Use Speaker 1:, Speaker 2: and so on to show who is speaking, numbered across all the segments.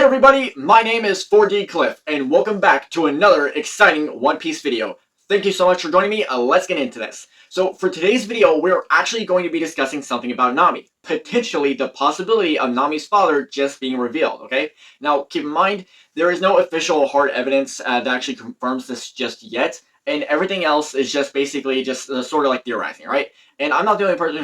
Speaker 1: everybody, my name is 4D Clif, and welcome back to another exciting One Piece video. Thank you so much for joining me. Let's get into this. So for today's video, we're actually going to be discussing something about Nami. Potentially the possibility of Nami's father just being revealed, okay? Now, keep in mind, there is no official hard evidence that actually confirms this just yet, and everything else is just basically just sort of like theorizing, right? And I'm not the only person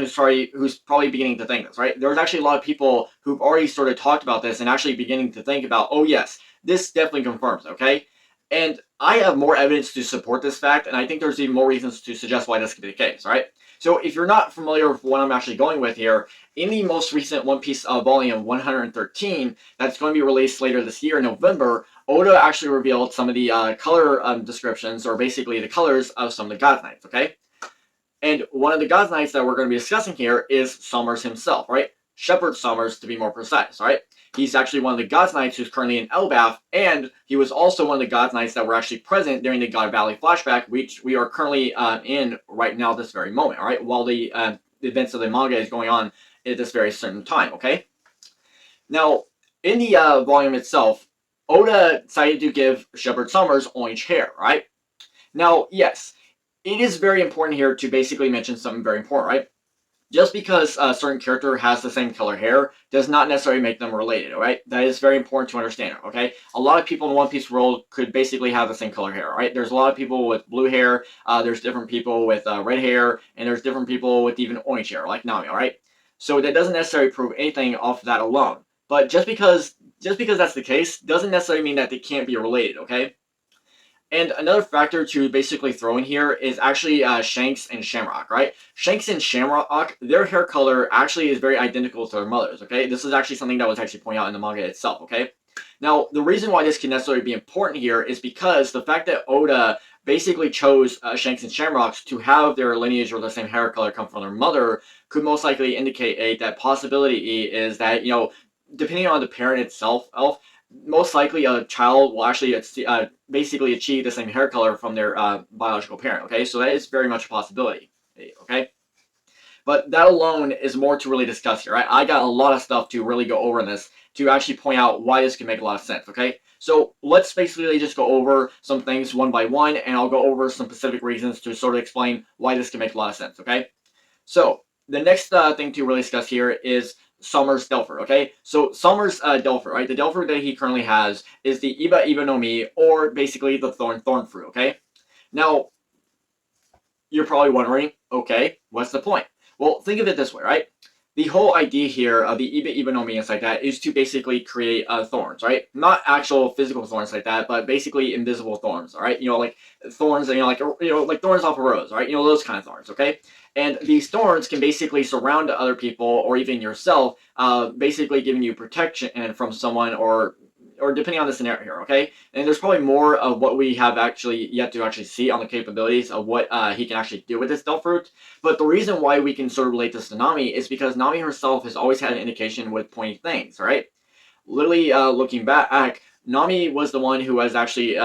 Speaker 1: who's probably beginning to think this, right? There's actually a lot of people who've already sort of talked about this and actually beginning to think about, oh yes, this definitely confirms, okay? And I have more evidence to support this fact, and I think there's even more reasons to suggest why this could be the case, right? So if you're not familiar with what I'm actually going with here, in the most recent One Piece volume 113, that's going to be released later this year in November, Oda actually revealed some of the color descriptions, or basically the colors of some of the God Knights, okay? And one of the God Knights that we're going to be discussing here is Sommers himself, right? Sheperd Sommers, to be more precise, right? He's actually one of the God Knights who's currently in Elbaf, and he was also one of the God Knights that were actually present during the God Valley flashback, which we are currently in right now, this very moment, all right? While the events of the manga is going on at this very certain time, okay? Now, in the volume itself, Oda decided to give Sheperd Sommers orange hair, right? Now, yes, it is very important here to basically mention something very important, right? Just because a certain character has the same color hair does not necessarily make them related, all right? That is very important to understand, okay? A lot of people in the One Piece world could basically have the same color hair, right? There's a lot of people with blue hair, there's different people with red hair, and there's different people with even orange hair, like Nami, all right? So that doesn't necessarily prove anything off that alone. But just because that's the case doesn't necessarily mean that they can't be related, okay? And another factor to basically throw in here is actually Shanks and Shamrock, right? Shanks and Shamrock, their hair color actually is very identical to their mothers, okay? This is actually something that was actually pointed out in the manga itself, okay? Now, the reason why this can necessarily be important here is because the fact that Oda basically chose Shanks and Shamrocks to have their lineage or the same hair color come from their mother could most likely indicate that possibility is that, you know, depending on the parent itself, most likely a child will actually basically achieve the same hair color from their biological parent, okay? So that is very much a possibility, okay? But that alone is more to really discuss here, right? I got a lot of stuff to really go over in this to actually point out why this can make a lot of sense, okay? So let's basically just go over some things one by one, and I'll go over some specific reasons to sort of explain why this can make a lot of sense, okay? So the next thing to really discuss here is Sommers' Delpher, okay? So Sommers' Delpher, right? The Delpher that he currently has is the Iba Iba no Mi, or basically the Thorn fruit, okay? Now, you're probably wondering, okay, what's the point? Well, think of it this way, right? The whole idea here of the Iba Iba no Mi and like that is to basically create thorns, right? Not actual physical thorns like that, but basically invisible thorns, all right? You know, like thorns, like thorns off a rose, right? You know, those kind of thorns, okay? And these thorns can basically surround other people or even yourself, basically giving you protection from someone or depending on the scenario here, okay? And there's probably more of what we have actually yet to actually see on the capabilities of what he can actually do with this stealth fruit. But the reason why we can sort of relate this to Nami is because Nami herself has always had an indication with pointy things, right? Literally, looking back, Nami was the one who was actually,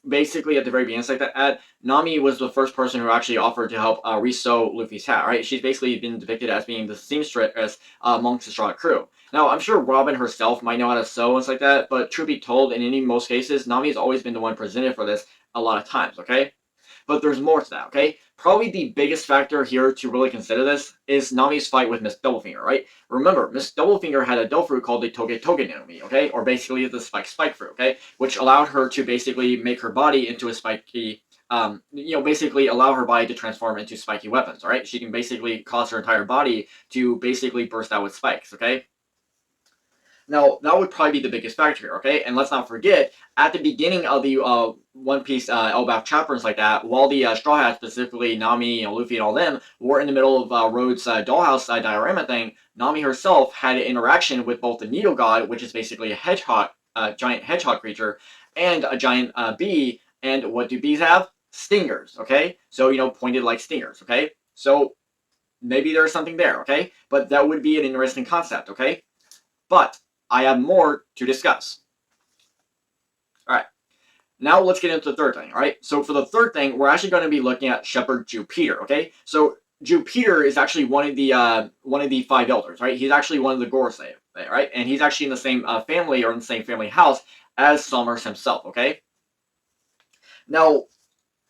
Speaker 1: basically at the very beginning like that, Nami was the first person who actually offered to help resew Luffy's hat, right? She's basically been depicted as being the seamstress amongst the Straw crew. Now, I'm sure Robin herself might know how to sew and stuff like that, but truth be told, in most cases, Nami has always been the one presented for this a lot of times, okay? But there's more to that, okay? Probably the biggest factor here to really consider this is Nami's fight with Miss Doublefinger, right? Remember, Miss Doublefinger had a dough fruit called the Toge Toge Nami, okay? Or basically the spike fruit, okay? Which allowed her to basically make her body into a spiky, basically allow her body to transform into spiky weapons, all right? She can basically cause her entire body to basically burst out with spikes, okay? Now, that would probably be the biggest factor here, okay? And let's not forget, at the beginning of the One Piece Elbaf chapters like that, while the Straw Hats, specifically Nami, Luffy, and all them, were in the middle of Rhodes' dollhouse diorama thing, Nami herself had an interaction with both the Needle God, which is basically a hedgehog, giant hedgehog creature, and a giant bee. And what do bees have? Stingers, okay? So, pointed like stingers, okay? So, maybe there's something there, okay? But that would be an interesting concept, okay? But I have more to discuss. Alright, now let's get into the third thing, alright? So for the third thing, we're actually going to be looking at Sheperd Peter, okay? So Jupiter is actually one of the five elders, right? He's actually one of the Gorosei, right? And he's actually in the same family or in the same family house as Sommers himself, okay? Now,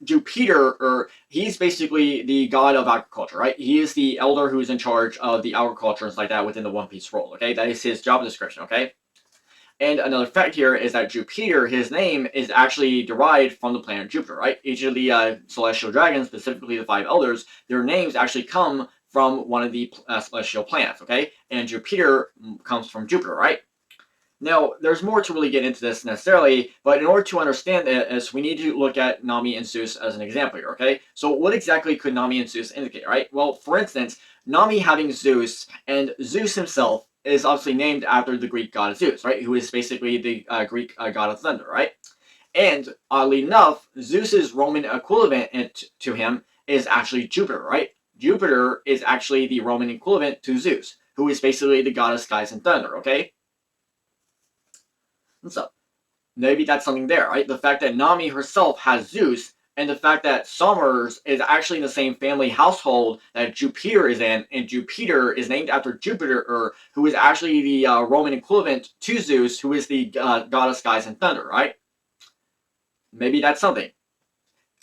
Speaker 1: Jupiter, or he's basically the god of agriculture, right? He is the elder who's in charge of the agriculture and stuff like that within the One Piece world, okay? That is his job description, okay? And another fact here is that Jupiter, his name, is actually derived from the planet Jupiter, right? Each of the celestial dragons, specifically the five elders, their names actually come from one of the celestial planets, okay? And Jupiter comes from Jupiter, right? Now, there's more to really get into this necessarily, but in order to understand this, we need to look at Nami and Zeus as an example here, okay? So what exactly could Nami and Zeus indicate, right? Well, for instance, Nami having Zeus, and Zeus himself is obviously named after the Greek god Zeus, right? Who is basically the Greek god of thunder, right? And oddly enough, Zeus's Roman equivalent to him is actually Jupiter, right? Jupiter is actually the Roman equivalent to Zeus, who is basically the god of skies and thunder, okay? So maybe that's something there, right? The fact that Nami herself has Zeus, and the fact that Sommers is actually in the same family household that Jupiter is in, and Jupiter is named after Jupiter, who is actually the Roman equivalent to Zeus, who is the god of skies and thunder, right? Maybe that's something.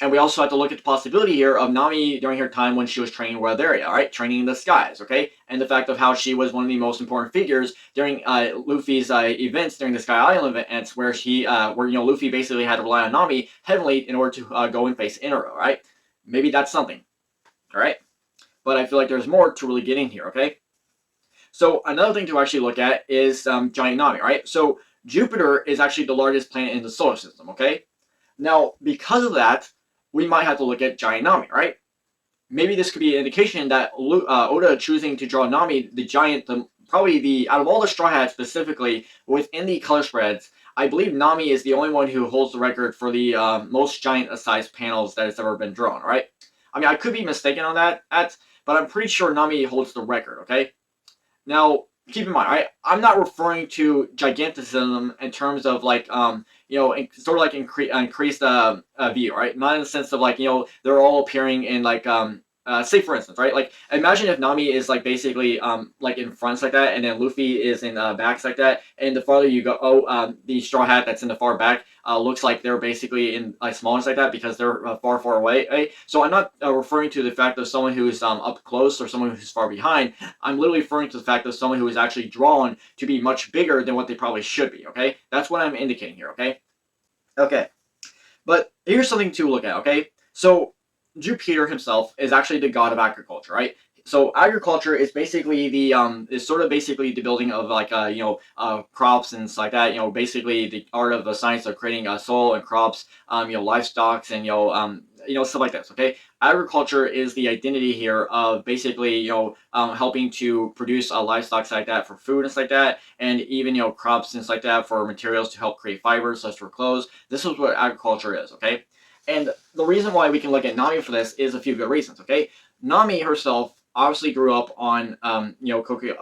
Speaker 1: And we also have to look at the possibility here of Nami during her time when she was training Weatheria, right? Training in the skies, okay? And the fact of how she was one of the most important figures during Luffy's events during the Sky Island events, where Luffy basically had to rely on Nami heavily in order to go and face Inaro, right? Maybe that's something, all right? But I feel like there's more to really get in here, okay? So another thing to actually look at is giant Nami, right? So Jupiter is actually the largest planet in the solar system, okay? Now, because of that, we might have to look at giant Nami, right? Maybe this could be an indication that Oda choosing to draw Nami, the giant, probably out of all the Straw Hats specifically, within the color spreads, I believe Nami is the only one who holds the record for the most giant-sized panels that has ever been drawn, right? I mean, I could be mistaken on that, but I'm pretty sure Nami holds the record, okay? Now, keep in mind, right? I'm not referring to giganticism in terms of like, sort of like increased view, right? Not in the sense of like, they're all appearing in like, say for instance, right? Like, imagine if Nami is like basically like in fronts like that, and then Luffy is in backs like that, and the farther you go, the Straw Hat that's in the far back looks like they're basically in like smallness like that because they're far, far away, right? So I'm not referring to the fact of someone who is up close or someone who's far behind. I'm literally referring to the fact of someone who is actually drawn to be much bigger than what they probably should be, okay? That's what I'm indicating here, okay? Okay. But here's something to look at, okay? So Jupiter himself is actually the god of agriculture, right? So agriculture is basically basically the building of like crops and stuff like that. Basically the art of the science of creating soil and crops, livestock and stuff like this. Okay, agriculture is the identity here of basically helping to produce livestock like that for food and stuff like that, and even crops and stuff like that for materials to help create fibers such for clothes. This is what agriculture is. Okay. And the reason why we can look at Nami for this is a few good reasons, okay? Nami herself obviously grew up on, Kokiash,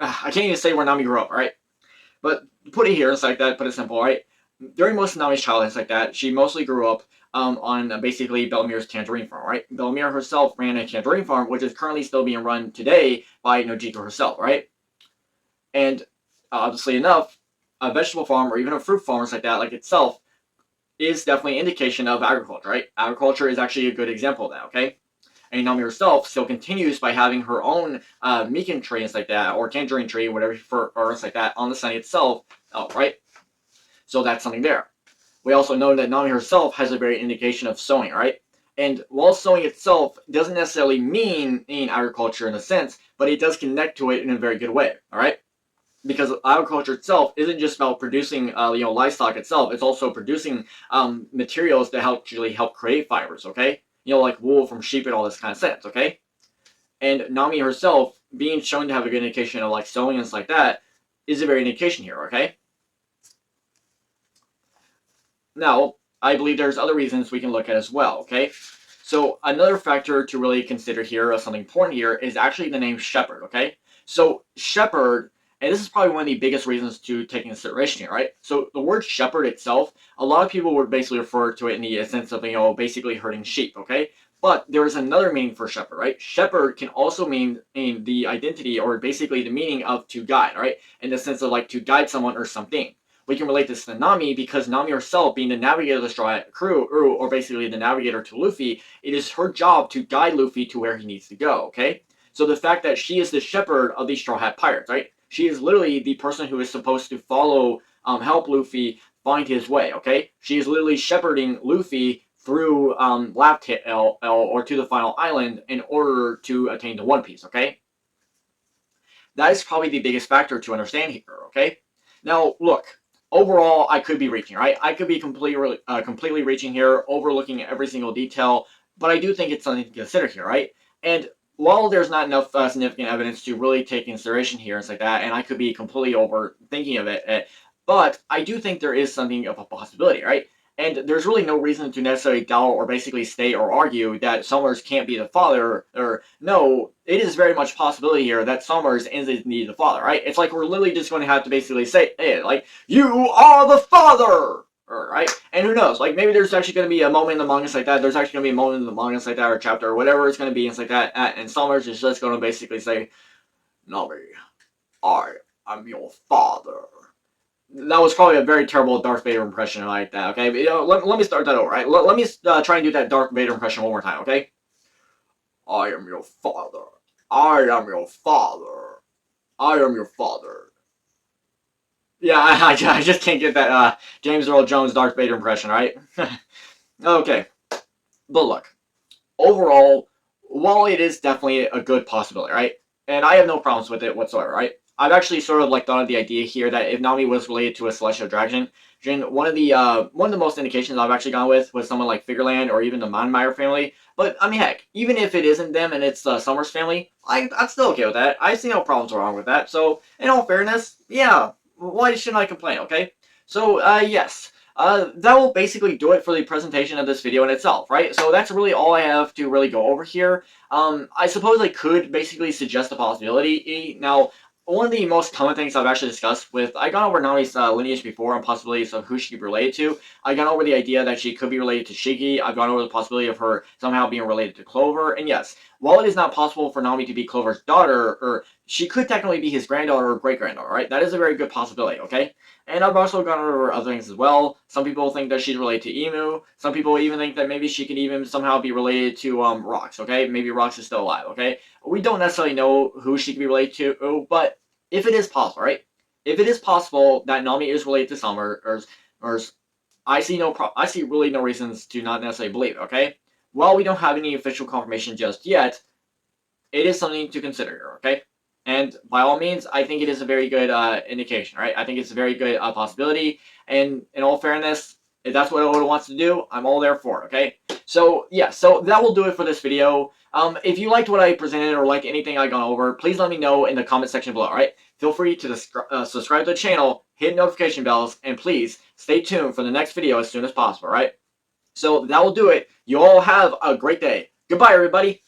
Speaker 1: I can't even say where Nami grew up, right? But put it here, it's like that, put it simple, right? During most of Nami's childhood, it's like that, she mostly grew up on basically Bellemere's tangerine farm, right? Bellemere herself ran a tangerine farm, which is currently still being run today by Nojiko herself, right? And obviously enough, a vegetable farm or even a fruit farm like that, like itself, is definitely an indication of agriculture, right? Agriculture is actually a good example of that, okay? And Nami herself still continues by having her own mikan tree and like that, or tangerine tree, whatever or like that, on the site itself, right? So that's something there. We also know that Nami herself has a very indication of sowing, right? And while sowing itself doesn't necessarily mean agriculture in a sense, but it does connect to it in a very good way, all right? Because agriculture itself isn't just about producing, livestock itself. It's also producing materials that help create fibers. Okay, like wool from sheep and all this kind of sense. Okay, and Nami herself being shown to have a good indication of like sewing and stuff like that is a very indication here. Okay. Now, I believe there's other reasons we can look at as well. Okay. So another factor to really consider here, something important here, is actually the name Sheperd. Okay. So Sheperd And this is probably one of the biggest reasons to take into consideration here, right? So the word shepherd itself, a lot of people would basically refer to it in the sense of, basically herding sheep, okay? But there is another meaning for shepherd, right? Shepherd can also mean in the identity or basically the meaning of to guide, right? In the sense of like to guide someone or something. We can relate this to Nami because Nami herself, being the navigator of the Straw Hat crew, or basically the navigator to Luffy, it is her job to guide Luffy to where he needs to go, okay? So the fact that she is the shepherd of these Straw Hat Pirates, right? She is literally the person who is supposed to follow, help Luffy find his way, okay? She is literally shepherding Luffy through Laugh Tale or to the final island in order to attain the One Piece, okay? That is probably the biggest factor to understand here, okay? Now, look, overall, I could be reaching, right? I could be completely reaching here, overlooking every single detail, but I do think it's something to consider here, right? And while there's not enough significant evidence to really take consideration here and stuff like that, and I could be completely overthinking of it, but I do think there is something of a possibility, right? And there's really no reason to necessarily doubt or basically state or argue that Sommers can't be the father, or no, it is very much possibility here that Sommers is indeed the father, right? It's like we're literally just going to have to basically say, hey, like, you are the father! Right? And who knows? Like, maybe there's actually going to be a moment in the manga like that. There's actually going to be a moment in the manga like that, or a chapter, or whatever it's going to be, and like that. And Sommers is just going to basically say, Nami, I am your father. That was probably a very terrible Darth Vader impression like that, okay? But, let me start that over, right? Let me try and do that Darth Vader impression one more time, okay? I am your father. I am your father. I am your father. Yeah, I just can't get that James Earl Jones Darth Vader impression, right? Okay. But look, overall, while it is definitely a good possibility, right? And I have no problems with it whatsoever, right? I've actually sort of like thought of the idea here that if Nami was related to a celestial dragon, one of the most indications I've actually gone with was someone like Figureland or even the Manmeyer family. But I mean, heck, even if it isn't them and it's the Summers family, I'm still okay with that. I see no problems wrong with that. So in all fairness, yeah, why shouldn't I complain? Okay. So yes. That will basically do it for the presentation of this video in itself, right? So that's really all I have to really go over here. I suppose I could basically suggest a possibility. Now, one of the most common things I've actually discussed with, I got over Nami's lineage before and possibilities of who she could be related to. I got over the idea that she could be related to Shiggy. I've gone over the possibility of her somehow being related to Clover. And yes, while it is not possible for Nami to be Clover's daughter, or she could technically be his granddaughter or great-granddaughter, right? That is a very good possibility, okay? And I've also gone over other things as well. Some people think that she's related to Emu. Some people even think that maybe she could even somehow be related to Rox, okay? Maybe Rox is still alive, okay? We don't necessarily know who she could be related to, but if it is possible, right? If it is possible that Nami is related to Summers, I see really no reasons to not necessarily believe it, okay? While we don't have any official confirmation just yet, it is something to consider here, okay? And by all means, I think it is a very good indication, right? I think it's a very good possibility. And in all fairness, if that's what Oda wants to do, I'm all there for it, okay? So, yeah, so that will do it for this video. If you liked what I presented or like anything I gone over, please let me know in the comment section below, right? Feel free to subscribe to the channel, hit notification bells, and please stay tuned for the next video as soon as possible, right? So that will do it. You all have a great day. Goodbye, everybody.